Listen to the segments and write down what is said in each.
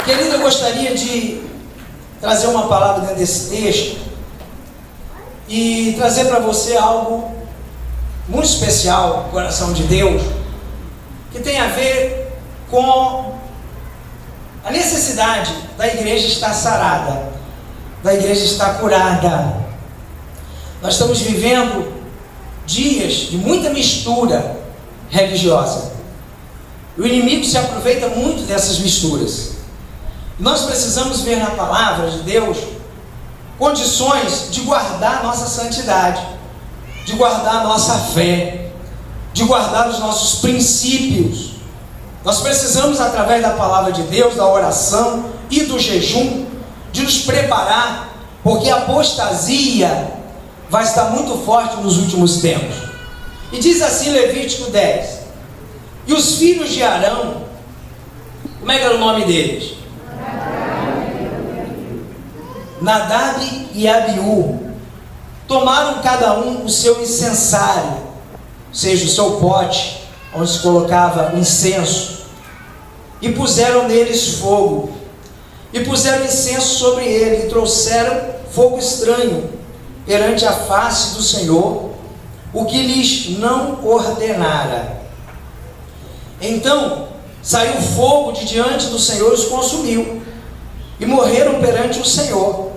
Querido, eu gostaria de trazer uma palavra dentro desse texto e trazer para você algo muito especial, coração de Deus, que tem a ver com a necessidade da igreja estar sarada, da igreja estar curada. Nós estamos vivendo dias de muita mistura religiosa. O inimigo se aproveita muito dessas misturas. Nós precisamos ver na palavra de Deus condições de guardar a nossa santidade, de guardar a nossa fé, de guardar os nossos princípios. Nós precisamos, através da palavra de Deus, da oração e do jejum, de nos preparar, porque a apostasia vai estar muito forte nos últimos tempos. E diz assim Levítico 10: e os filhos de Arão, como é que era o nome deles? Nadab e Abiú, tomaram cada um o seu incensário, ou seja, o seu pote, onde se colocava incenso, e puseram neles fogo, e puseram incenso sobre ele, e trouxeram fogo estranho perante a face do Senhor, o que lhes não ordenara. Então saiu fogo de diante do Senhor e os consumiu, e morreram perante o Senhor.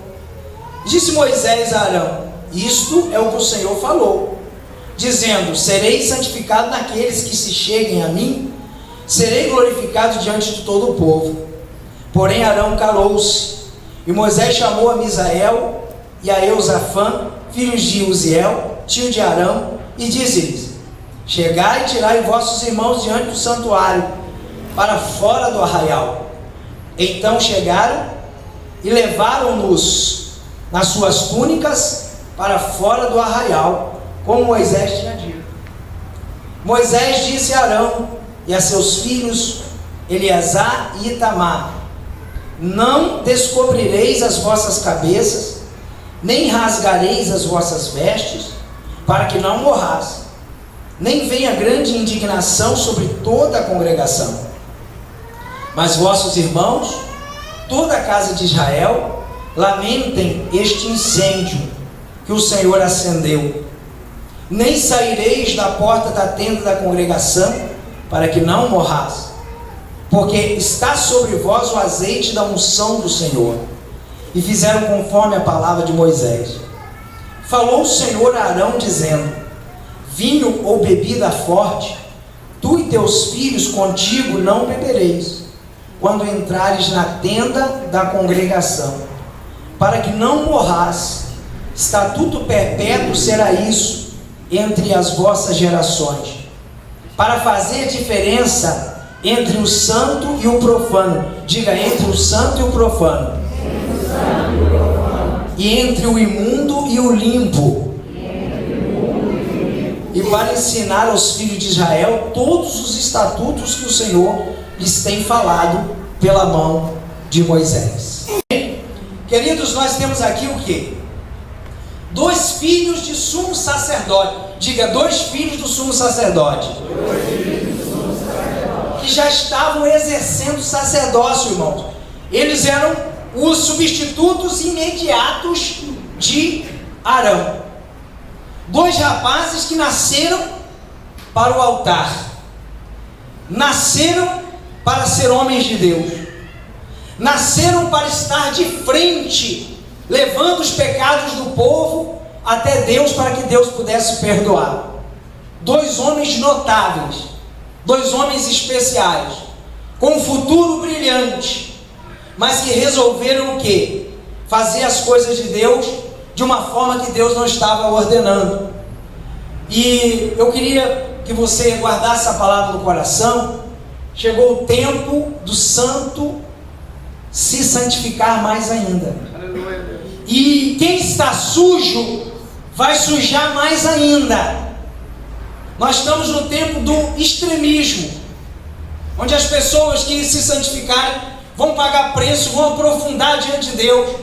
Disse Moisés a Arão: isto é o que o Senhor falou, dizendo: serei santificado naqueles que se cheguem a mim, serei glorificado diante de todo o povo. Porém Arão calou-se, e Moisés chamou a Misael e a Eusafã, filhos de Uziel, tio de Arão, e disse-lhes: chegai e tirai vossos irmãos diante do santuário, para fora do arraial. Então chegaram e levaram-nos nas suas túnicas para fora do arraial, como Moisés tinha dito. Moisés disse a Arão e a seus filhos Eleazar e Itamar: não descobrireis as vossas cabeças, nem rasgareis as vossas vestes, para que não morrais, nem venha grande indignação sobre toda a congregação. Mas vossos irmãos, toda a casa de Israel, lamentem este incêndio que o Senhor acendeu. Nem saireis da porta da tenda da congregação, para que não morrais, porque está sobre vós o azeite da unção do Senhor. E fizeram conforme a palavra de Moisés. Falou o Senhor a Arão, dizendo: vinho ou bebida forte, tu e teus filhos contigo não bebereis, quando entrares na tenda da congregação, para que não morrais. Estatuto perpétuo será isso entre as vossas gerações, para fazer diferença entre o santo e o profano. Diga: entre o santo e o profano, e entre o imundo e o limpo, e para ensinar aos filhos de Israel todos os estatutos que o Senhor lhes tem falado pela mão de Moisés. Queridos, nós temos aqui o quê? 2 filhos de sumo sacerdote. Diga: 2 filhos do sumo sacerdote. Que já estavam exercendo sacerdócio, irmãos. Eles eram os substitutos imediatos de Arão. 2 rapazes que nasceram para o altar, nasceram para ser homens de Deus, nasceram para estar de frente, levando os pecados do povo até Deus, para que Deus pudesse perdoar. 2 homens notáveis, 2 homens especiais, com um futuro brilhante, mas que resolveram o quê? Fazer as coisas de Deus de uma forma que Deus não estava ordenando. E eu queria que você guardasse a palavra no coração. Chegou o tempo do santo se santificar mais ainda. E quem está sujo vai sujar mais ainda. Nós estamos no tempo do extremismo, onde as pessoas que se santificarem vão pagar preço, vão aprofundar diante de Deus.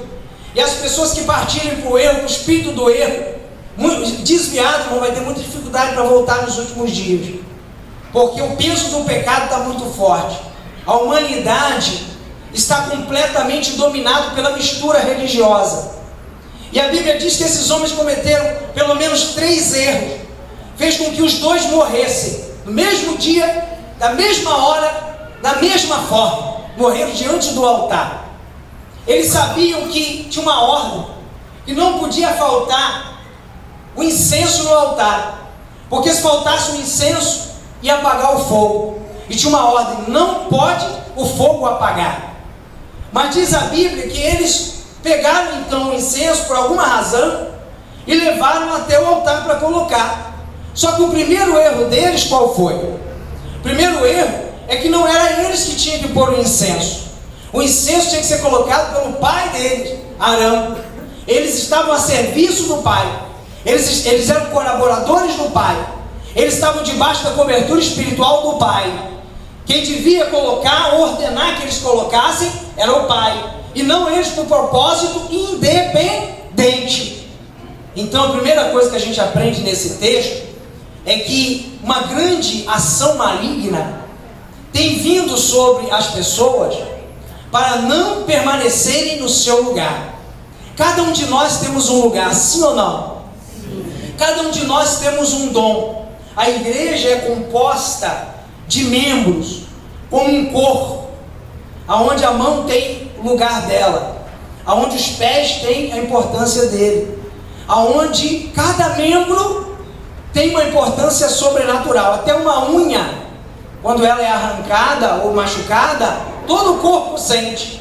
E as pessoas que partirem para o erro, para o espírito do erro, muito desviado, vão ter muita dificuldade para voltar nos últimos dias, porque o peso do pecado está muito forte. A humanidade está completamente dominado pela mistura religiosa. E a Bíblia diz que esses homens cometeram pelo menos 3 erros. Fez com que os 2 morressem no mesmo dia, da mesma hora, da mesma forma. Morreram diante do altar. Eles sabiam que tinha uma ordem, que não podia faltar o incenso no altar, porque se faltasse o incenso, ia apagar o fogo. E tinha uma ordem: não pode o fogo apagar. Mas diz a Bíblia que eles pegaram então o incenso por alguma razão e levaram até o altar para colocar. Só que o primeiro erro deles qual foi? O primeiro erro é que não era eles que tinham que pôr o incenso. O incenso tinha que ser colocado pelo pai deles, Arão. Eles estavam a serviço do pai. Eles eram colaboradores do pai. Eles estavam debaixo da cobertura espiritual do pai. Quem devia colocar, ordenar que eles colocassem, era o pai. E não eles por propósito independente. Então a primeira coisa que a gente aprende nesse texto é que uma grande ação maligna tem vindo sobre as pessoas para não permanecerem no seu lugar. Cada um de nós temos um lugar, sim ou não? Cada um de nós temos um dom. A igreja é composta de membros, como um corpo, aonde a mão tem o lugar dela, aonde os pés têm a importância dele, aonde cada membro tem uma importância sobrenatural. Até uma unha, quando ela é arrancada ou machucada, todo o corpo sente.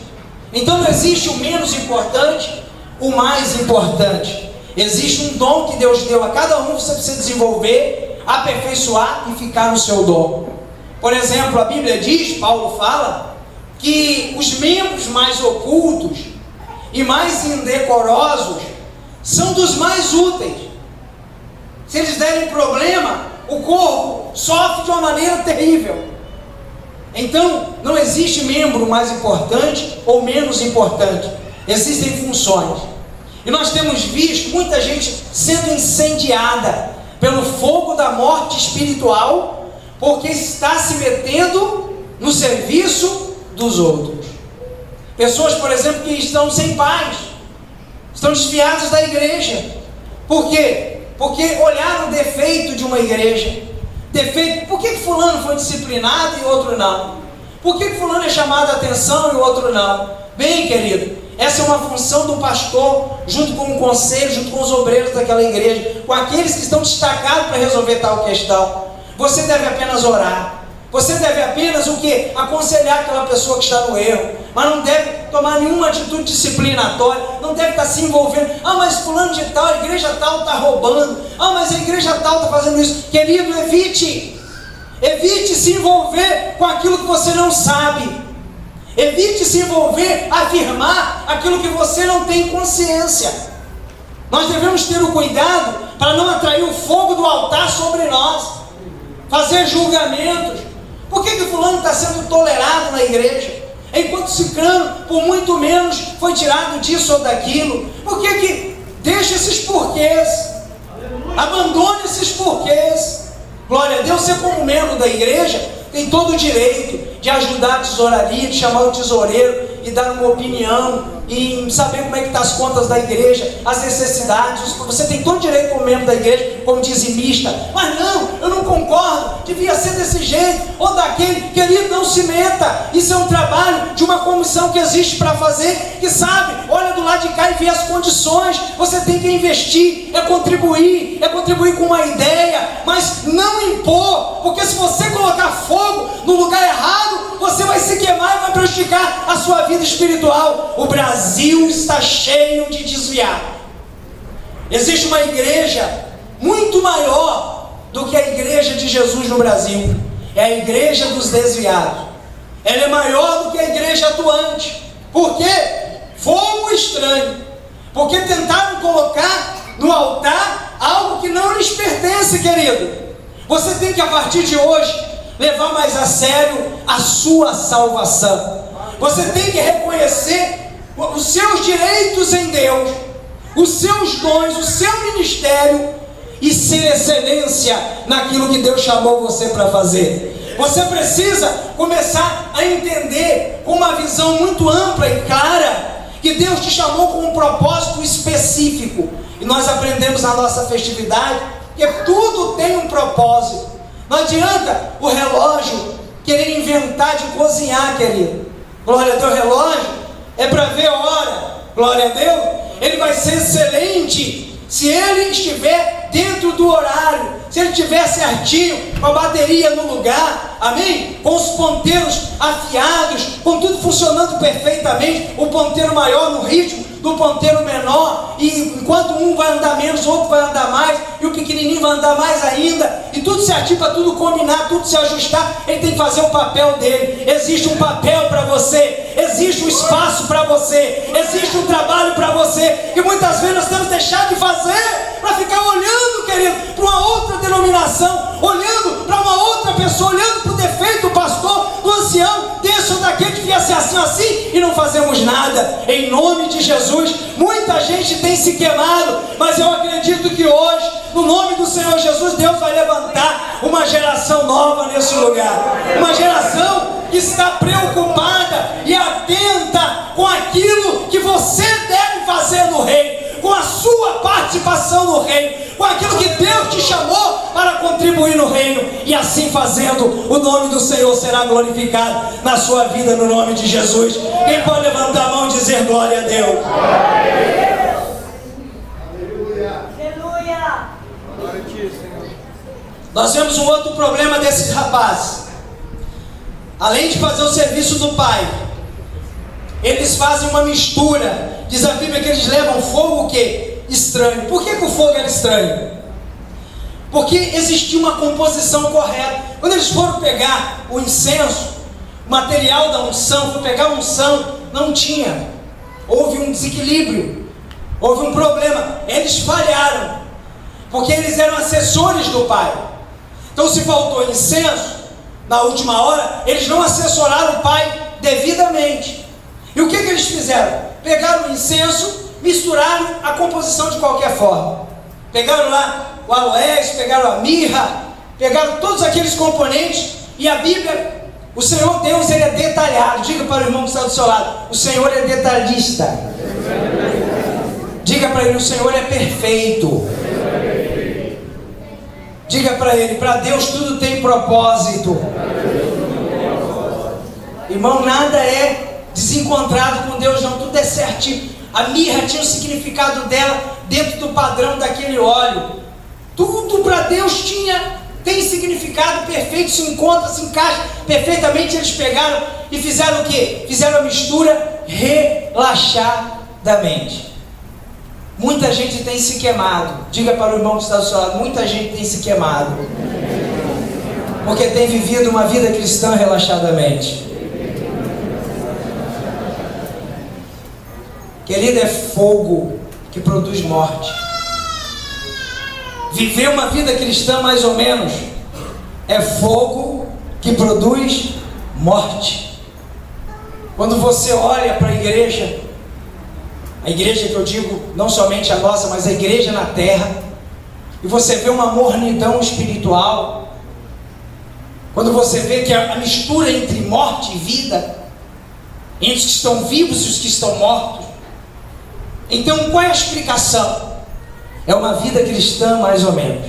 Então não existe o menos importante, o mais importante. Existe um dom que Deus deu a cada um, você precisa desenvolver, aperfeiçoar e ficar no seu dom. Por exemplo, a Bíblia diz, Paulo fala, que os membros mais ocultos e mais indecorosos são dos mais úteis. Se eles derem problema, o corpo sofre de uma maneira terrível. Então, não existe membro mais importante ou menos importante. Existem funções. E nós temos visto muita gente sendo incendiada pelo fogo da morte espiritual, porque está se metendo no serviço dos outros. Pessoas, por exemplo, que estão sem paz, estão desviadas da igreja. Por quê? Porque olharam o defeito de uma igreja. Defeito, por que fulano foi disciplinado e outro não? Por que fulano é chamado a atenção e o outro não? Bem, querido, essa é uma função do pastor, junto com o conselho, junto com os obreiros daquela igreja, com aqueles que estão destacados para resolver tal questão. Você deve apenas orar. Você deve apenas o quê? Aconselhar aquela pessoa que está no erro. Mas não deve tomar nenhuma atitude disciplinatória. Não deve estar se envolvendo. Ah, mas fulano de tal, a igreja tal está roubando. Ah, mas a igreja tal está fazendo isso. Querido, evite. Evite se envolver com aquilo que você não sabe. Evite se envolver, afirmar aquilo que você não tem consciência. Nós devemos ter o cuidado para não atrair o fogo do altar sobre nós. Fazer julgamentos. Por que fulano está sendo tolerado na igreja, enquanto ciclano, por muito menos, foi tirado disso ou daquilo? Por que deixa esses porquês? Abandone esses porquês. Glória a Deus. Você, como membro da igreja, tem todo o direito de ajudar a tesouraria, de chamar o tesoureiro e dar uma opinião e saber como é que estão as contas da igreja, as necessidades. Você tem todo o direito como membro da igreja, como dizimista. Mas não, eu não concordo, devia ser desse jeito ou daquele. Querido, não se meta. Isso é um trabalho de uma comissão que existe para fazer, que sabe, olha do lado de cá e vê as condições. Você tem que investir, é contribuir com uma ideia, mas não impor, porque se você colocar fogo no lugar errado, você vai se queimar e vai prejudicar a sua vida espiritual. O Brasil está cheio de desviados. Existe uma igreja muito maior do que a igreja de Jesus no Brasil. É a igreja dos desviados. Ela é maior do que a igreja atuante. Por quê? Fogo estranho. Porque tentaram colocar no altar algo que não lhes pertence, querido. Você tem que, a partir de hoje, levar mais a sério a sua salvação. Você tem que reconhecer os seus direitos em Deus, os seus dons, o seu ministério, e ser excelência naquilo que Deus chamou você para fazer. Você precisa começar a entender com uma visão muito ampla e clara que Deus te chamou com um propósito específico. E nós aprendemos na nossa festividade que tudo tem um propósito. Não adianta o relógio querer inventar de cozinhar, querido. Glória a Deus, relógio é para ver a hora. Glória a Deus. Ele vai ser excelente se ele estiver dentro do horário, se ele estiver certinho, com a bateria no lugar, amém? Com os ponteiros afiados, com tudo funcionando perfeitamente, o ponteiro maior no ritmo do ponteiro menor, e enquanto um vai andar menos, o outro vai andar mais, e o pequenininho vai andar mais ainda, e tudo certinho para tudo combinar, tudo se ajustar. Ele tem que fazer o papel dele. Existe um papel para você, existe um espaço para você, existe um trabalho para você, e muitas vezes nós temos deixado de fazer, para ficar olhando, querido, para uma outra denominação, olhando para uma outra pessoa, olhando para o defeito do pastor, do ancião, desse ou daquele que devia ser assim, e não fazemos nada. Em nome de Jesus, muita gente tem se queimado, mas eu acredito que hoje, no nome do Senhor Jesus, Deus vai levantar uma geração nova nesse lugar, uma geração que está preocupada e atenta com aquilo que você deve fazer no reino, com a sua participação no reino, com aquilo que Deus te chamou para contribuir no reino, e assim fazendo, o nome do Senhor será glorificado na sua vida, no nome de Jesus. Quem pode levantar a mão e dizer glória a Deus? Aleluia! Nós vemos um outro problema desses rapazes. Além de fazer o serviço do pai, eles fazem uma mistura. Diz a Bíblia que eles levam fogo o quê? Estranho. Por que o fogo era estranho? Porque existia uma composição correta. Quando eles foram pegar o incenso, o material da unção, foram pegar a unção, não tinha. Houve um desequilíbrio, houve um problema. Eles falharam, porque eles eram assessores do pai. Então, se faltou incenso, na última hora, eles não assessoraram o pai devidamente. E o que eles fizeram? Pegaram o incenso, misturaram a composição de qualquer forma. Pegaram lá o aloés, pegaram a mirra, pegaram todos aqueles componentes. E a Bíblia, o Senhor Deus, Ele é detalhado. Diga para o irmão que está do seu lado: o Senhor é detalhista. Diga para ele: o Senhor é perfeito. Diga para ele: para Deus tudo tem propósito. Irmão, nada é desencontrado com Deus, não, tudo é certinho. A mirra tinha o significado dela dentro do padrão daquele óleo. Tudo para Deus tem significado perfeito, se encontra, se encaixa perfeitamente. Eles pegaram e fizeram o quê? Fizeram a mistura relaxadamente. Muita gente tem se queimado. Diga para o irmão que está do seu lado: muita gente tem se queimado, porque tem vivido uma vida cristã relaxadamente. Querido, é fogo que produz morte. Viver uma vida cristã mais ou menos é fogo que produz morte. Quando você olha para a igreja que eu digo, não somente a nossa, mas a igreja na terra, e você vê uma mornidão espiritual, quando você vê que a mistura entre morte e vida, entre os que estão vivos e os que estão mortos, então qual é a explicação? É uma vida cristã mais ou menos.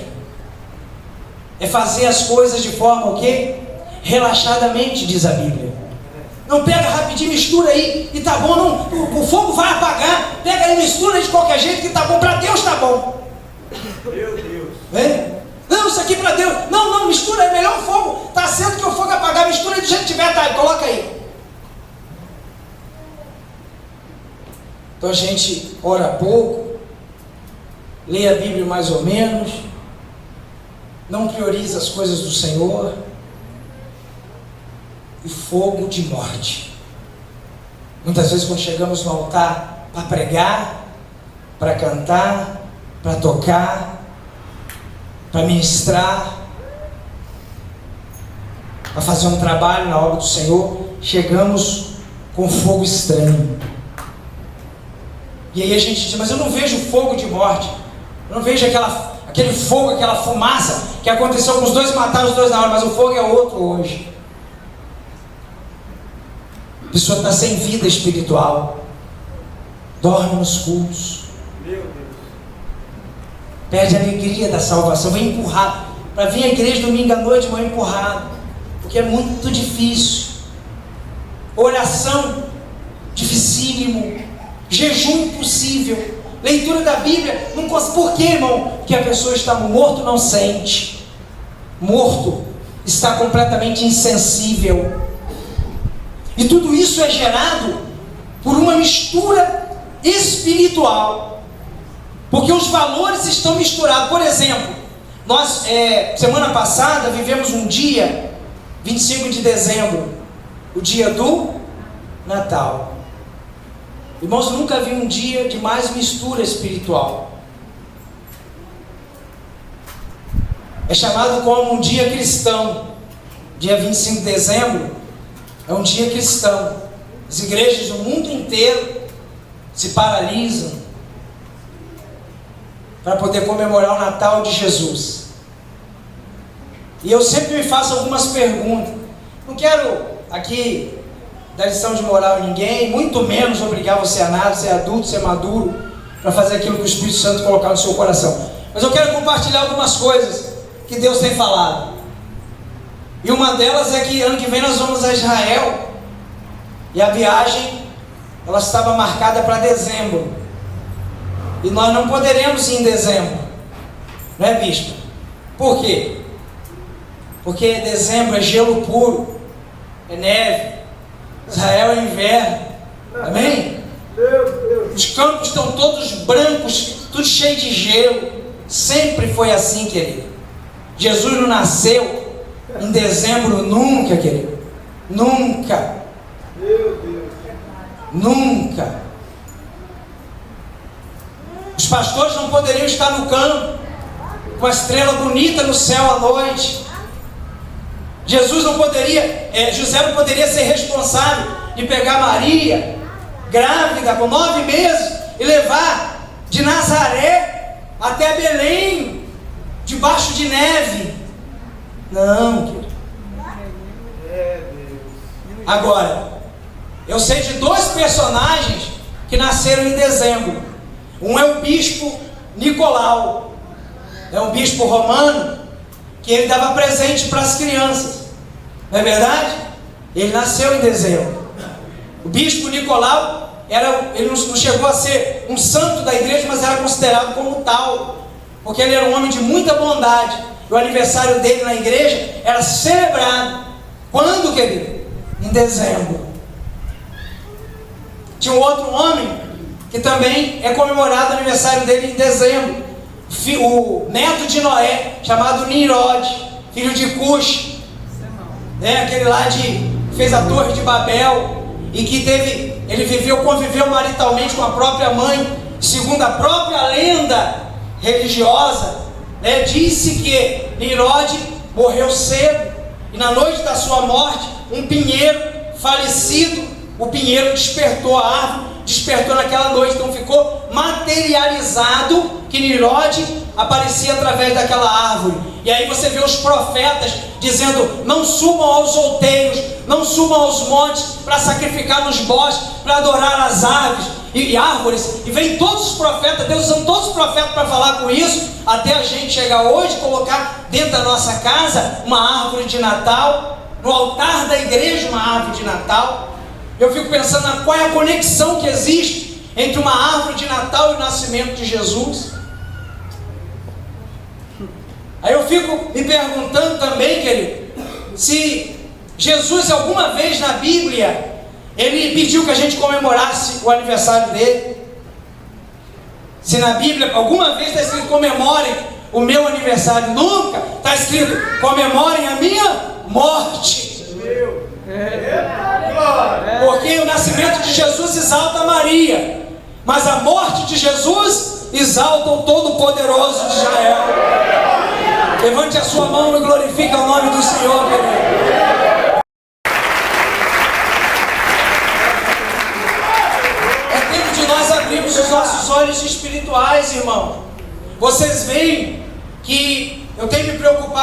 É fazer as coisas de forma o quê? Relaxadamente, diz a Bíblia. Não pega rapidinho, mistura aí e tá bom, não, o fogo vai apagar. Pega aí, mistura aí de qualquer jeito que tá bom, para Deus tá bom. Meu Deus. É? Não, isso aqui para Deus. Não, mistura aí, melhor o fogo. Tá certo que o fogo apagar, mistura aí do jeito que tiver, tá aí, coloca aí. Então a gente ora pouco, lê a Bíblia mais ou menos, não prioriza as coisas do Senhor, e fogo de morte. Muitas vezes quando chegamos no altar para pregar, para cantar, para tocar, para ministrar, para fazer um trabalho na obra do Senhor, chegamos com fogo estranho. E aí a gente diz: mas eu não vejo fogo de morte, eu não vejo aquela aquele fogo, aquela fumaça que aconteceu com os dois, mataram os dois na hora, mas o fogo é outro hoje. A pessoa está sem vida espiritual, dorme nos cultos, perde a alegria da salvação, vem empurrado, para vir à igreja domingo à noite, vai empurrado, porque é muito difícil. Oração dificílimo, jejum impossível, leitura da Bíblia, não consegue. Por quê, irmão? Porque a pessoa está morto, não sente, morto, está completamente insensível, e tudo isso é gerado por uma mistura espiritual, porque os valores estão misturados. Por exemplo, nós semana passada vivemos um dia, 25 de dezembro, o dia do Natal. Irmãos, eu nunca vi um dia de mais mistura espiritual. É chamado como um dia cristão. Dia 25 de dezembro é um dia cristão. As igrejas do mundo inteiro se paralisam para poder comemorar o Natal de Jesus. E eu sempre me faço algumas perguntas. Não quero aqui dar lição de moral em ninguém, muito menos obrigar você a nada, ser adulto, ser maduro, para fazer aquilo que o Espírito Santo colocar no seu coração. Mas eu quero compartilhar algumas coisas que Deus tem falado. E uma delas é que ano que vem nós vamos a Israel, e a viagem ela estava marcada para dezembro, e nós não poderemos ir em dezembro, não é, bispo? Por quê? Porque dezembro é gelo puro, é neve. Israel é inverno, amém? Os campos estão todos brancos, tudo cheio de gelo. Sempre foi assim, querido. Jesus não nasceu em dezembro nunca, querido. Nunca. Nunca. Os pastores não poderiam estar no campo com a estrela bonita no céu à noite. Jesus não poderia, José não poderia ser responsável de pegar Maria, grávida, com 9 meses, e levar de Nazaré até Belém, debaixo de neve. Não, querido. Agora, eu sei de 2 personagens que nasceram em dezembro. Um é o bispo Nicolau, é um bispo romano, que ele dava presente para as crianças, não é verdade? Ele nasceu em dezembro. O bispo Nicolau, ele não chegou a ser um santo da igreja, mas era considerado como tal, porque ele era um homem de muita bondade. O aniversário dele na igreja era celebrado, quando, querido? Em dezembro. Tinha um outro homem, que também é comemorado o aniversário dele em dezembro, o neto de Noé, chamado Nimrod, filho de Cush, aquele lá que fez a Torre de Babel, e que ele conviveu maritalmente com a própria mãe, segundo a própria lenda religiosa, disse que Nimrod morreu cedo, e na noite da sua morte, um pinheiro falecido, o pinheiro despertou a árvore, despertou naquela noite, então ficou materializado que Nimrod aparecia através daquela árvore. E aí você vê os profetas dizendo: não subam aos outeiros, não subam aos montes para sacrificar nos bosques, para adorar as aves e árvores. E vem todos os profetas, Deus usando todos os profetas para falar com isso, até a gente chegar hoje, colocar dentro da nossa casa uma árvore de Natal, no altar da igreja uma árvore de Natal. Eu fico pensando qual é a conexão que existe entre uma árvore de Natal e o nascimento de Jesus. Aí eu fico me perguntando também, querido, se Jesus alguma vez na Bíblia, ele pediu que a gente comemorasse o aniversário dele. Se na Bíblia alguma vez está escrito: comemorem o meu aniversário. Nunca está escrito: comemorem a minha morte. Porque o nascimento de Jesus exalta Maria, mas a morte de Jesus exalta o Todo-Poderoso de Israel. Levante a sua mão e glorifique o nome do Senhor, querido. É tempo de nós abrirmos os nossos olhos espirituais, irmão. Vocês veem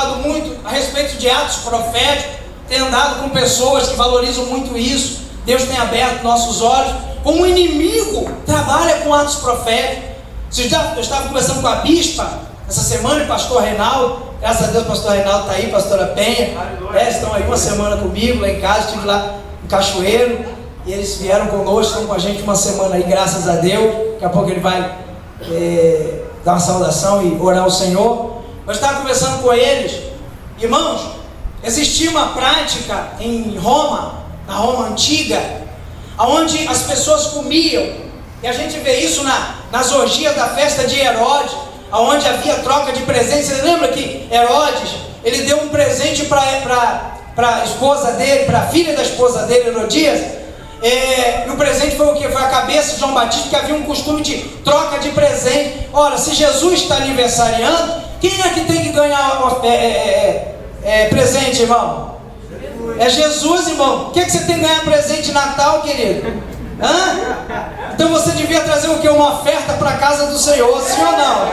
estudado muito a respeito de atos proféticos, tenho andado com pessoas que valorizam muito isso. Deus tem aberto nossos olhos. Como o inimigo trabalha com atos proféticos. Eu estava conversando com a bispa essa semana, e pastor Reinaldo. Graças a Deus, pastor Reinaldo está aí, pastora Penha. Estão aí uma semana comigo lá em casa. Estive lá no Cachoeiro e eles vieram conosco, estão com a gente uma semana aí, graças a Deus. Daqui a pouco ele vai dar uma saudação e orar ao Senhor. Eu estava conversando com eles, irmãos. Existia uma prática em Roma, na Roma antiga, onde as pessoas comiam, e a gente vê isso nas orgias da festa de Herodes, onde havia troca de presentes. Você lembra que Herodes, ele deu um presente para a esposa dele, para a filha da esposa dele, Herodias, e o presente foi o que? Foi a cabeça de João Batista, que havia um costume de troca de presente. Ora, se Jesus está aniversariando, quem é que tem que ganhar presente, irmão? É Jesus, irmão. O que você tem que ganhar presente de Natal, querido? Então você devia trazer o que? Uma oferta para a casa do Senhor, sim ou não?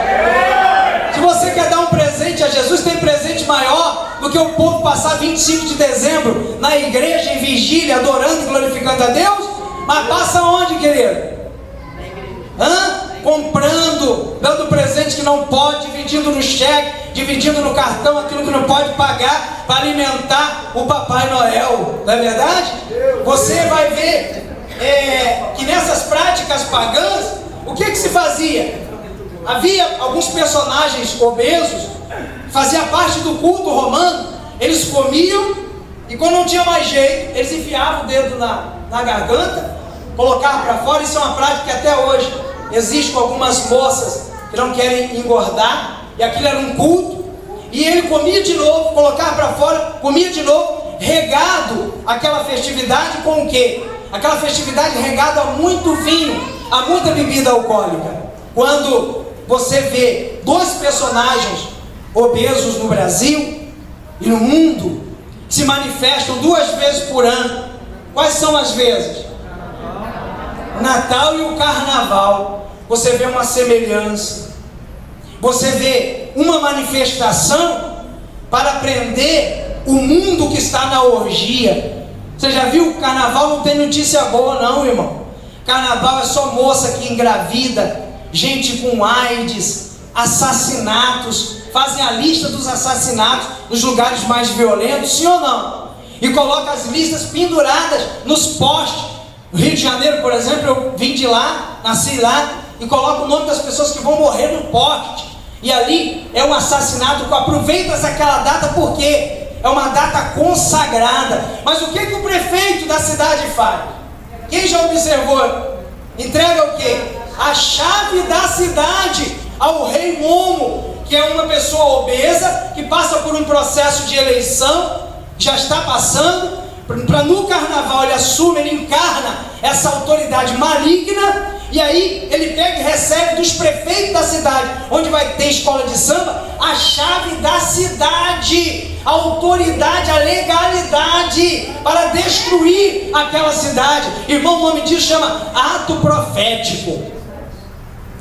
Se você quer dar um presente a Jesus, tem presente maior do que o povo passar 25 de dezembro na igreja, em vigília, adorando e glorificando a Deus? Mas passa onde, querido? Comprando, dando presente que não pode, dividindo no cheque, dividindo no cartão aquilo que não pode pagar para alimentar o Papai Noel, não é verdade? Você vai ver que nessas práticas pagãs, o que se fazia? Havia alguns personagens obesos, fazia parte do culto romano. Eles comiam e quando não tinha mais jeito, eles enfiavam o dedo na garganta, colocavam para fora. Isso é uma prática que até hoje existe com algumas moças que não querem engordar, e aquilo era um culto, e ele comia de novo, colocava para fora, comia de novo, regado aquela festividade com o quê? Aquela festividade regada a muito vinho, a muita bebida alcoólica. Quando você vê dois personagens obesos no Brasil e no mundo, que se manifestam 2 vezes por ano, quais são as vezes? O Natal e o Carnaval. Você vê uma semelhança, você vê uma manifestação para prender o mundo que está na orgia. Você já viu? O Carnaval não tem notícia boa não, irmão. Carnaval é só moça que engravida, gente com AIDS, assassinatos, fazem a lista dos assassinatos nos lugares mais violentos, sim ou não? E coloca as listas penduradas nos postes. No Rio de Janeiro, por exemplo, eu vim de lá, nasci lá, e coloca o nome das pessoas que vão morrer no poste. E ali é um assassinato. Aproveita-se aquela data porque é uma data consagrada. Mas o que o prefeito da cidade faz? Quem já observou? Entrega o quê? A chave da cidade ao rei Momo, que é uma pessoa obesa, que passa por um processo de eleição, já está passando, para no carnaval ele assume, ele encarna essa autoridade maligna, e aí ele pega e recebe dos prefeitos da cidade, onde vai ter escola de samba, a chave da cidade, a autoridade, a legalidade para destruir aquela cidade. Irmão, o nome disso chama ato profético,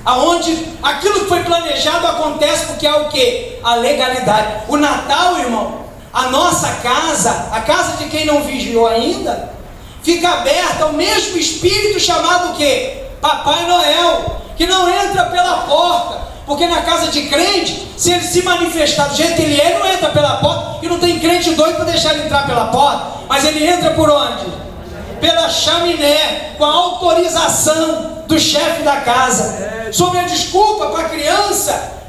aonde aquilo que foi planejado acontece porque é o que? A legalidade. O Natal, irmão, a nossa casa, a casa de quem não vigiou ainda, fica aberta ao mesmo espírito chamado o quê? Papai Noel, que não entra pela porta, porque na casa de crente, se ele se manifestar do jeito que ele é, ele não entra pela porta, e não tem crente doido para deixar ele entrar pela porta, mas ele entra por onde? Pela chaminé, com a autorização do chefe da casa. Sobre a desculpa para a criança,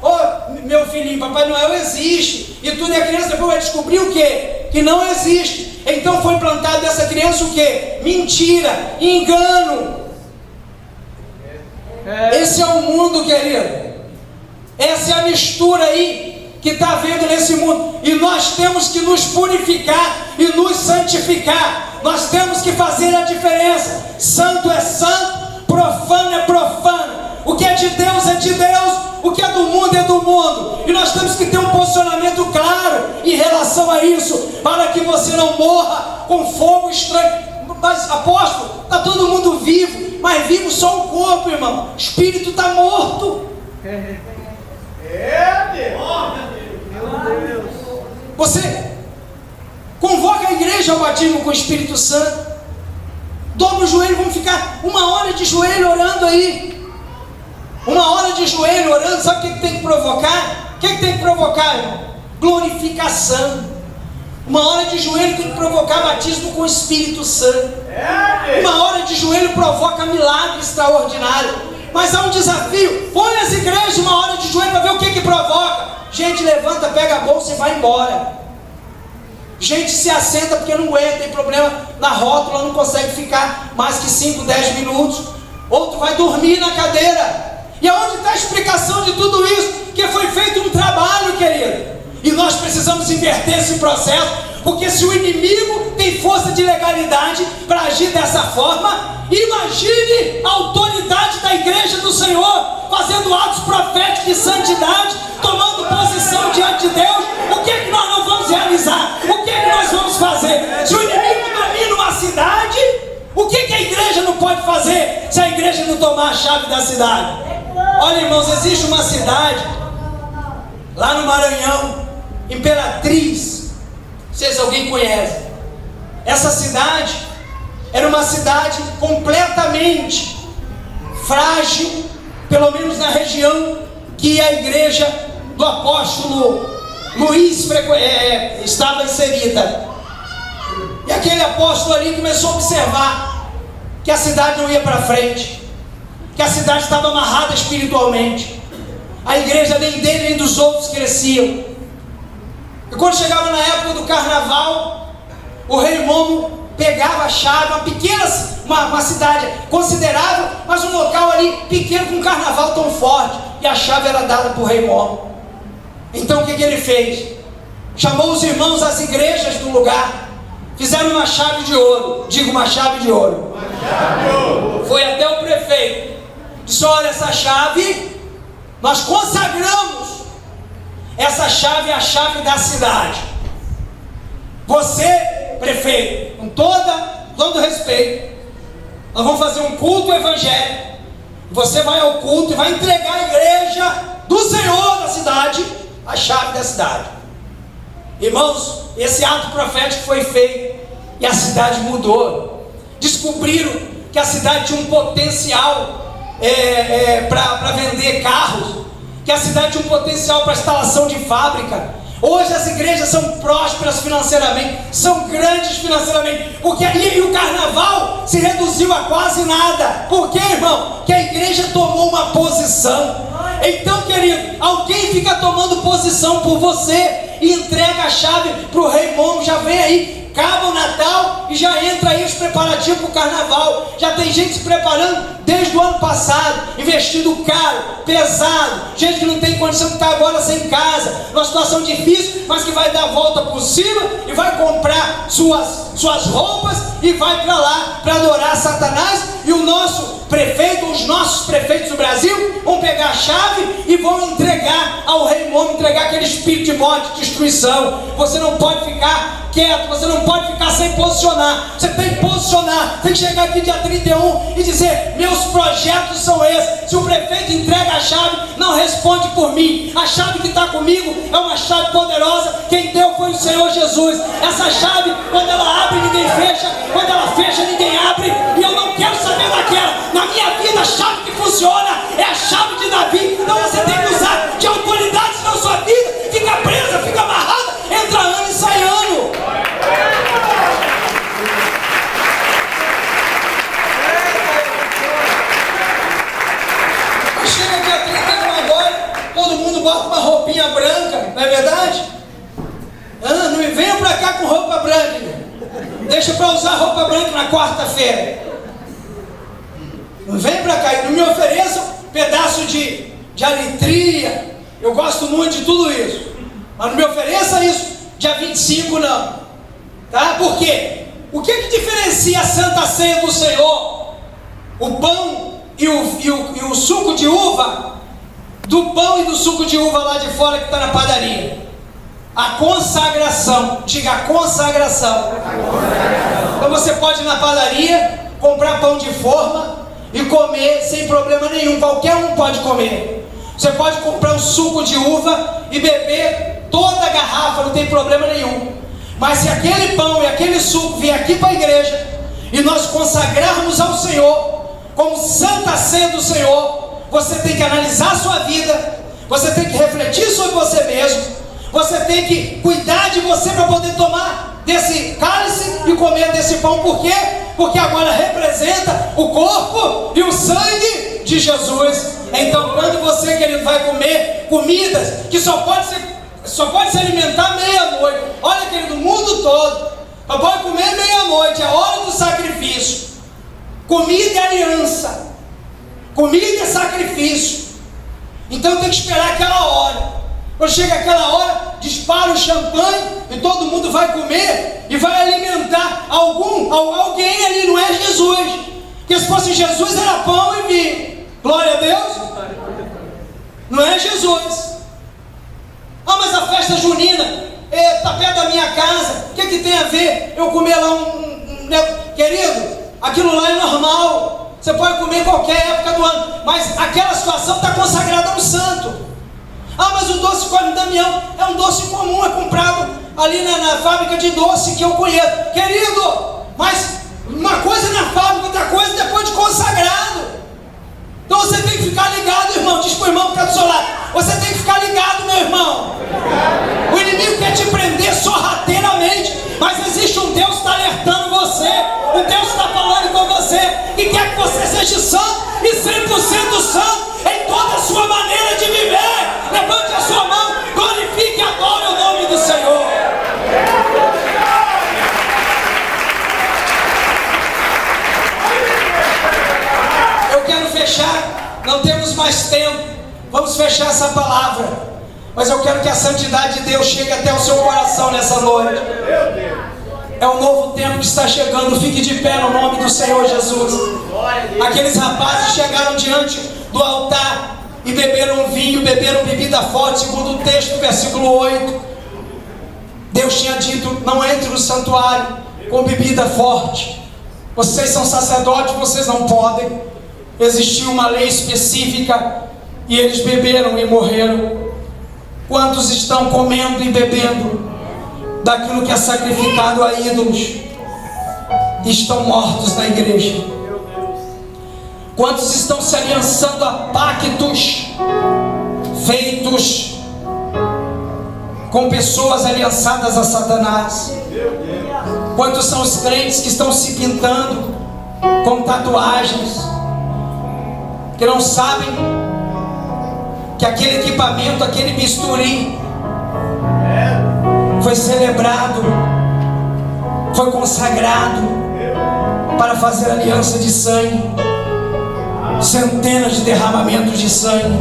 meu filhinho, Papai Noel existe, e tudo, e a criança depois vai descobrir o quê? Que não existe. Então foi plantado nessa criança o quê? Mentira, engano. Esse é o mundo, querido. Essa é a mistura aí que está havendo nesse mundo, e nós temos que nos purificar e nos santificar. Nós temos que fazer a diferença. Santo é santo, profano é profano. O que é de Deus é de Deus, o que é do mundo é do mundo. E nós temos que ter um posicionamento claro em relação a isso, para que você não morra com fogo estranho. Mas apóstolo, está todo mundo vivo, mas vivo só o corpo, irmão. O espírito está morto. Você convoca a igreja ao batismo com o Espírito Santo. Dobra o joelho, vamos ficar 1 hora de joelho orando aí. 1 hora de joelho orando, sabe o que tem que provocar? O que tem que provocar, irmão? Glorificação. 1 hora de joelho tem que provocar batismo com o Espírito Santo. 1 hora de joelho provoca milagre extraordinário. Mas há um desafio. Põe as igrejas 1 hora de joelho para ver o que provoca. Gente levanta, pega a bolsa e vai embora. Gente se assenta porque não aguenta, tem problema na rótula, não consegue ficar mais que 5, 10 minutos. Outro vai dormir na cadeira. E aonde está a explicação de tudo isso? Que foi feito um trabalho, querido. E nós precisamos inverter esse processo, porque se o inimigo tem força de legalidade para agir dessa forma, imagine a autoridade da igreja do Senhor, fazendo atos proféticos de santidade, tomando posição diante de Deus. O que é que nós não vamos realizar? O que é que nós vamos fazer? Se o inimigo domina uma cidade, o que a igreja não pode fazer se a igreja não tomar a chave da cidade? Olha, irmãos, existe uma cidade lá no Maranhão, Imperatriz, não sei se alguém conhece. Essa cidade era uma cidade completamente frágil, pelo menos na região que a igreja do apóstolo Luiz estava inserida. E aquele apóstolo ali começou a observar que a cidade não ia para frente, que a cidade estava amarrada espiritualmente. A igreja nem dele nem dos outros cresciam. E quando chegava na época do carnaval, o rei Momo pegava a chave, uma cidade considerável, mas um local ali pequeno com um carnaval tão forte, e a chave era dada para o rei Momo. Então o que ele fez? Chamou os irmãos das igrejas do lugar, fizeram uma chave de ouro. Diga, uma chave de ouro. Foi até o prefeito, disse: olha, essa chave nós consagramos. Essa chave é a chave da cidade. Você, prefeito, com todo respeito, nós vamos fazer um culto evangélico. Você vai ao culto e vai entregar à igreja do Senhor da cidade a chave da cidade. Irmãos, esse ato profético foi feito e a cidade mudou. Descobriram que a cidade tinha um potencial para vender carros, que a cidade tinha um potencial para instalação de fábrica. Hoje as igrejas são prósperas financeiramente, são grandes financeiramente, porque aí o carnaval se reduziu a quase nada. Por quê, irmão? Porque a igreja tomou uma posição. Então, querido, alguém fica tomando posição por você e entrega a chave para o rei Momo. Já vem aí, acaba o Natal e já entra aí os preparativos para o carnaval. Já tem gente se preparando desde o ano passado, investindo caro, pesado, gente que não tem condição de estar agora sem casa, numa situação difícil, mas que vai dar a volta por cima e vai comprar suas roupas e vai para lá para adorar Satanás. E o nosso prefeito, os nossos prefeitos do Brasil vão pegar a chave e vão entregar ao rei Momo, entregar aquele espírito de morte, de destruição. Você não pode ficar quieto, você não pode ficar sem posicionar. Você tem que posicionar, tem que chegar aqui dia 31 e dizer: meus projetos são esses. Se o prefeito entrega a chave, não responde por mim. A chave que está comigo é uma chave poderosa. Quem deu foi o Senhor Jesus. Essa chave, quando ela abre, ninguém fecha. Quando ela fecha, ninguém abre. E eu não quero saber daquela. Na minha vida, a chave que funciona é a chave de Davi. Então você tem que usar de autoridade, senão sua vida fica presa, fica amarrada, entra ano e sai ano. Chega dia 31 agora, todo mundo bota uma roupinha branca, não é verdade? Não me venham pra cá com roupa branca, deixa pra usar roupa branca na quarta-feira. Não vem pra cá e não me ofereçam pedaço de alitria. Eu gosto muito de tudo isso, mas não me ofereça isso dia 25 não, tá? Por quê? O que diferencia a Santa Ceia do Senhor, o pão e o suco de uva, do pão e do suco de uva lá de fora que está na padaria? A consagração. Diga, a consagração. Então você pode ir na padaria, comprar pão de forma e comer sem problema nenhum. Qualquer um pode comer. Você pode comprar um suco de uva e beber toda a garrafa, não tem problema nenhum. Mas se aquele pão e aquele suco vier aqui para a igreja, e nós consagrarmos ao Senhor, como santa ceia do Senhor, você tem que analisar a sua vida, você tem que refletir sobre você mesmo, você tem que cuidar de você para poder tomar desse cálice e comer desse pão. Por quê? Porque agora representa o corpo e o sangue de Jesus. Então, quando você, querido, vai comer comidas que só pode se alimentar meia-noite. Olha, querido, o mundo todo só pode comer meia-noite, é a hora do sacrifício. Comida é aliança, comida é sacrifício. Então tem que esperar aquela hora. Quando chega aquela hora, dispara o champanhe e todo mundo vai comer e vai alimentar alguém ali. Não é Jesus, porque se fosse Jesus era pão e vinho. Glória a Deus. Não é Jesus. Ah, mas a festa junina está perto da minha casa, o que tem a ver eu comer lá querido, aquilo lá é normal. Você pode comer em qualquer época do ano, mas aquela situação está consagrada a um santo. Ah, mas o doce Cosme Damião é um doce comum, é comprado ali na fábrica de doce que eu conheço. Querido, mas uma coisa na fábrica, outra coisa depois de consagrado. Então você tem que ficar ligado, irmão. Diz para o irmão que está do seu lado: você tem que ficar ligado, meu irmão. O inimigo quer te prender sorrateiramente, mas existe um Deus que está alertando você, um Deus que está falando com você, e quer que você seja santo e 100% santo em toda a sua maneira de viver. Levante a sua mão, glorifique e adore o nome do Senhor. Eu quero fechar, não temos mais tempo, vamos fechar essa palavra, mas eu quero que a santidade de Deus chegue até o seu coração nessa noite. É um novo tempo que está chegando. Fique de pé no nome do Senhor Jesus. Aqueles rapazes chegaram diante do altar e beberam vinho, beberam bebida forte, segundo o texto, versículo 8. Deus tinha dito: não entre no santuário com bebida forte. Vocês são sacerdotes, vocês não podem. Existia uma lei específica e eles beberam e morreram. Quantos estão comendo e bebendo daquilo que é sacrificado a ídolos e estão mortos na igreja? Quantos estão se aliançando a pactos feitos com pessoas aliançadas a Satanás? Quantos são os crentes que estão se pintando com tatuagens, que não sabem que aquele equipamento, aquele bisturi foi celebrado, foi consagrado para fazer aliança de sangue, centenas de derramamentos de sangue?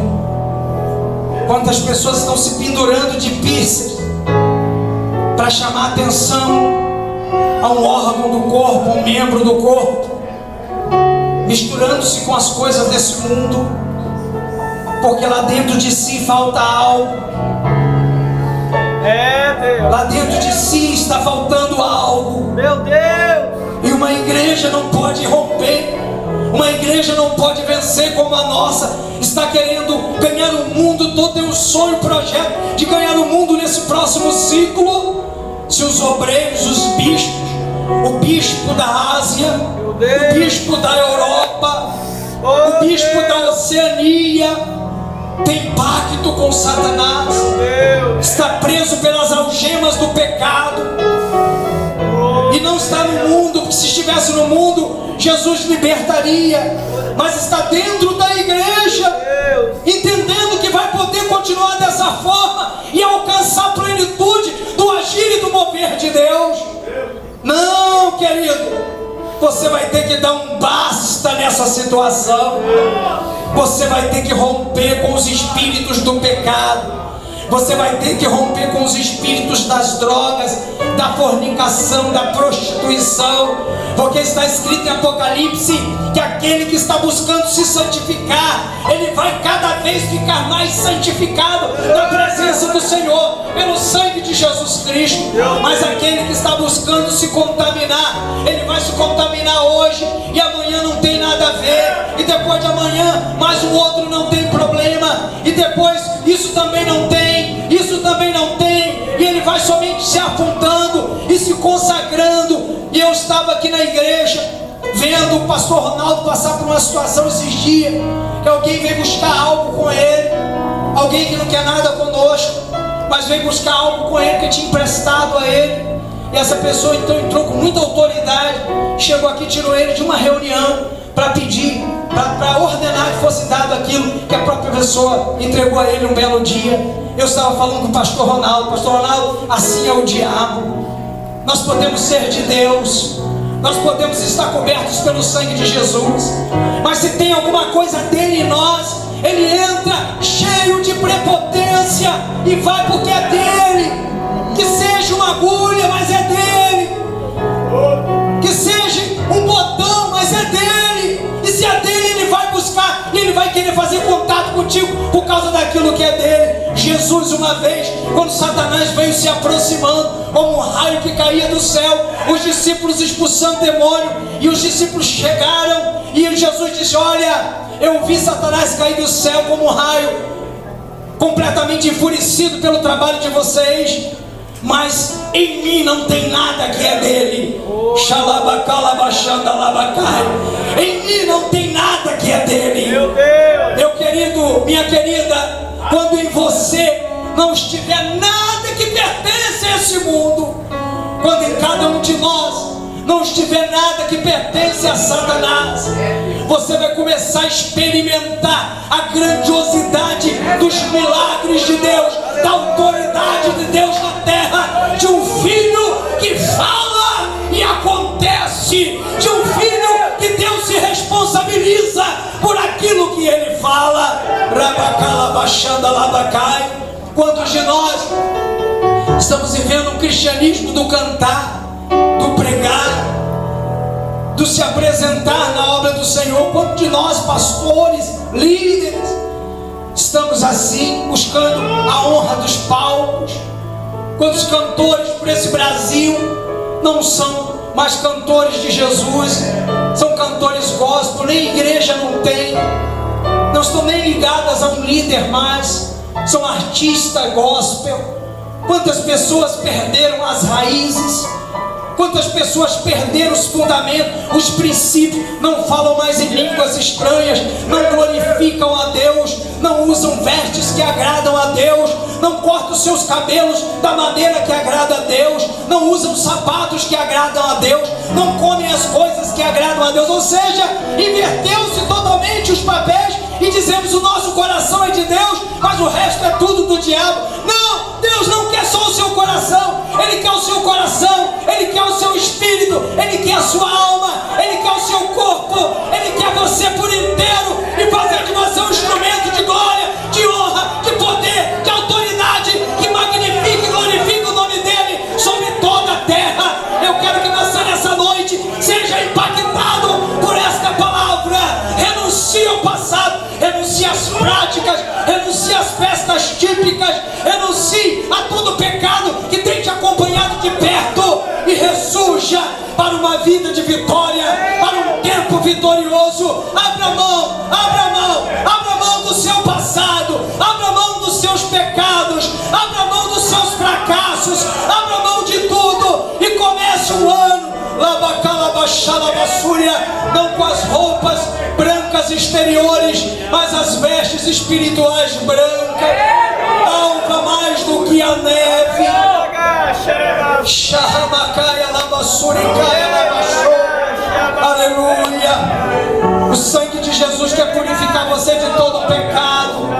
Quantas pessoas estão se pendurando de piercing para chamar atenção a um órgão do corpo, um membro do corpo, misturando-se com as coisas desse mundo, porque lá dentro de si falta algo. Lá dentro de si está faltando algo. Meu Deus! E uma igreja não pode romper, uma igreja não pode vencer como a nossa. Está querendo ganhar o mundo, todo tem um sonho, projeto de ganhar o mundo nesse próximo ciclo. Se os obreiros, os bispos, o bispo da Ásia, o bispo da Europa, o bispo da Oceania tem pacto com Satanás, está preso pelas algemas do pecado e não está no mundo, porque se estivesse no mundo Jesus libertaria, mas está dentro da igreja, entendendo que vai poder continuar dessa forma e alcançar a plenitude do agir e do mover de Deus. Não, querido, você vai ter que dar um basta nessa situação. Você vai ter que romper com os espíritos do pecado. Você vai ter que romper com os espíritos das drogas, da fornicação, da prostituição, porque está escrito em Apocalipse que aquele que está buscando se santificar, ele vai cada vez ficar mais santificado na presença do Senhor, pelo sangue de Jesus Cristo. Mas aquele que está buscando se contaminar, ele vai se contaminar hoje e amanhã não tem nada a ver, e depois de amanhã mais um outro não tem problema, e depois isso também não tem, isso também não tem, e ele vai somente se afundando e se consagrando. E eu estava aqui na igreja, vendo o pastor Ronaldo passar por uma situação esses dias, que alguém veio buscar algo com ele, alguém que não quer nada conosco, mas veio buscar algo com ele que tinha emprestado a ele. E essa pessoa então entrou com muita autoridade, chegou aqui, tirou ele de uma reunião para pedir, para ordenar que fosse dado aquilo que a própria pessoa entregou a ele um belo dia. Eu estava falando com o pastor Ronaldo, assim é o diabo. Nós podemos ser de Deus, nós podemos estar cobertos pelo sangue de Jesus, mas se tem alguma coisa dele em nós, ele entra cheio de prepotência e vai porque é dele. Que seja uma agulha, mas é dele. Que seja um botão, mas é dele. E se é dele, ele vai buscar, e ele vai querer fazer contato contigo por causa daquilo que é dele. Jesus, uma vez, quando Satanás veio se aproximando como um raio que caía do céu, os discípulos expulsando demônio, e os discípulos chegaram, e Jesus disse: olha, eu vi Satanás cair do céu como um raio, completamente enfurecido pelo trabalho de vocês, mas em mim não tem nada que é dele. Em mim não tem nada que é dele. Meu querido, minha querida, quando em você não estiver nada que pertence a esse mundo, quando em cada um de nós não estiver nada que pertence a Satanás, você vai começar a experimentar a grandiosidade dos milagres de Deus, da autoridade de Deus na terra, de um filho que fala e acontece, de um filho que Deus se responsabiliza por aquilo que ele fala. Quantos de nós estamos vivendo um cristianismo do cantar, do pregar, do se apresentar na obra do Senhor? Quantos de nós, pastores, líderes, estamos assim, buscando a honra dos palcos? Quantos cantores por esse Brasil não são mais cantores de Jesus, são cantores gospel, nem igreja não tem, não estão nem ligadas a um líder mais, são artistas gospel. Quantas pessoas perderam as raízes? Quantas pessoas perderam os fundamentos, os princípios, não falam mais em línguas estranhas, não glorificam a Deus, não usam vestes que agradam a Deus, não cortam os seus cabelos da maneira que agrada a Deus, não usam sapatos que agradam a Deus, não comem as coisas que agradam a Deus. Ou seja, inverteu-se totalmente os papéis e dizemos: o nosso coração é de Deus, mas o resto é tudo do diabo. Não, Deus não quer só o seu coração, Ele quer o seu coração, Ele quer o seu espírito, Ele quer a sua alma, Ele quer o seu corpo, Ele quer você por inteiro, e fazer de você um instrumento de glória, de honra, de poder, de autoridade, que magnifique e glorifique o nome dEle sobre toda a terra. Eu quero que você nessa noite seja impactado por esta palavra. Renuncie ao passado, renuncie às práticas, renuncie às festas típicas, renuncie a todo pecado que tem te acompanhado de perto e ressurja para uma vida de vitória, para um tempo vitorioso. Abra mão, abra mão, abra mão do seu passado, abra mão dos seus pecados, abra mão dos seus fracassos, abra mão de tudo e comece o ano não com as roupas brancas exteriores, mas as vestes espirituais brancas, alva mais do que a neve. Aleluia. O sangue de Jesus quer purificar você de todo pecado.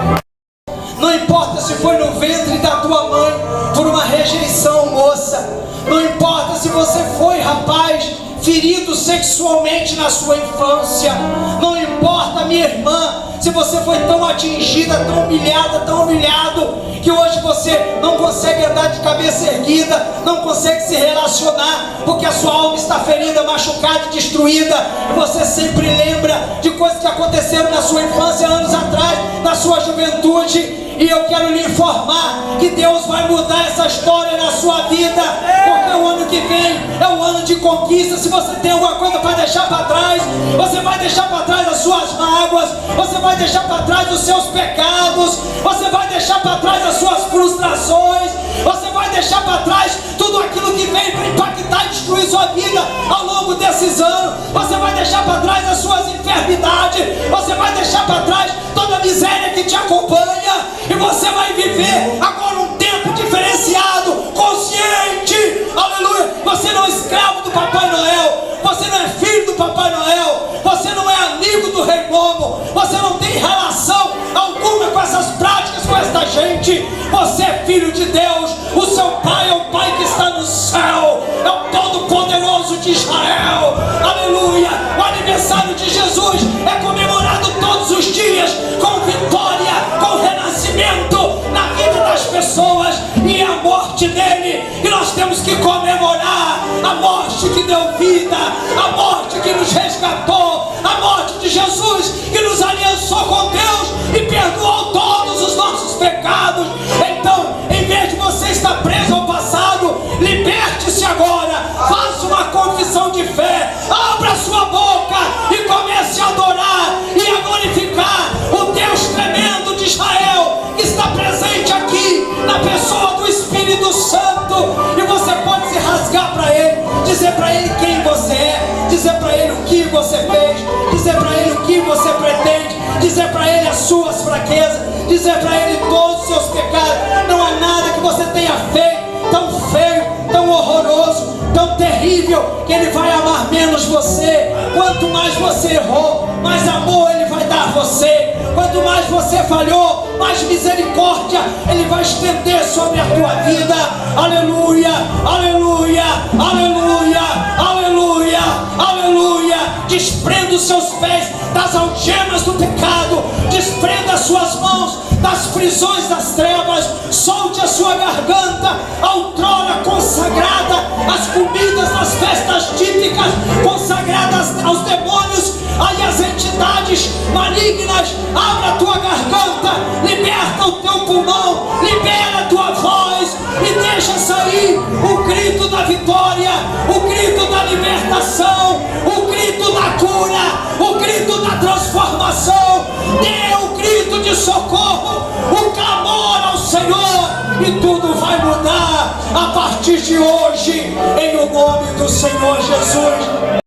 Não importa se foi no ventre da tua mãe por uma rejeição, moça. Não importa se você foi, rapaz, ferido sexualmente na sua infância. Não importa, minha irmã, se você foi tão atingida, tão humilhada, tão humilhado, que hoje você não consegue andar de cabeça erguida, não consegue se relacionar, porque a sua alma está ferida, machucada e destruída. Você sempre lembra de coisas que aconteceram na sua infância, anos atrás, na sua juventude, E eu quero lhe informar que Deus vai mudar essa história na sua vida, porque o ano que vem é um ano de conquista. Se você tem alguma coisa para deixar para trás, você vai deixar para trás as suas mágoas, você vai deixar para trás os seus pecados, você vai deixar para trás as suas frustrações, você vai deixar para trás tudo aquilo que veio para impactar e destruir sua vida ao longo desses anos. Você vai deixar para trás as suas enfermidades, você vai deixar para trás toda a miséria que te acompanha, e você vai viver agora um tempo diferenciado, consciente, aleluia. Você não é escravo do Papai Noel, você não é filho do Papai Noel, você não é amigo do Rei Lobo, você não tem relação alguma com essas práticas, com esta gente. Você é filho de Deus, o seu Pai é o Pai que está no céu, é o Todo-Poderoso de Israel, aleluia. O aniversário de Jesus é comemorado todos os dias, com vitória, com renascimento na vida das pessoas, e a morte dele, e nós temos que comemorar a morte que deu vida, a morte que nos resgatou, a morte de Jesus que nos aliançou com Deus e perdoou todos os nossos pecados. Então, em vez de você estar preso ao passado, liberte-se agora, faça uma confissão de fé, abra sua boca e comece a adorar e a glorificar o Deus tremendo de Israel, que está presente aqui na pessoa do Espírito Santo. E você pode se rasgar para Ele, dizer para Ele quem você é, dizer para Ele o que você fez, dizer para Ele o que você pretende, dizer para Ele as suas fraquezas, dizer para Ele todos os seus pecados. Não há nada que você tenha feito tão feio, tão horroroso, tão terrível, que Ele vai amar menos você. Quanto mais você errou, mais amor Ele vai dar a você. Quanto mais você falhou, mais misericórdia Ele vai estender sobre a tua vida. Aleluia, aleluia, aleluia, aleluia, aleluia. Desprenda os seus pés das algemas do pecado, desprenda as suas mãos das prisões das trevas, solte a sua garganta, outrora consagrada às comidas das festas típicas, consagradas aos demônios e às entidades malignas. Abra a tua garganta, liberta o teu pulmão, libera a tua voz e deixa sair o grito da vitória, o grito da libertação, o grito da cura, o grito da transformação. Dê o grito de socorro, o clamor ao Senhor, e tudo vai mudar a partir de hoje, em o nome do Senhor Jesus.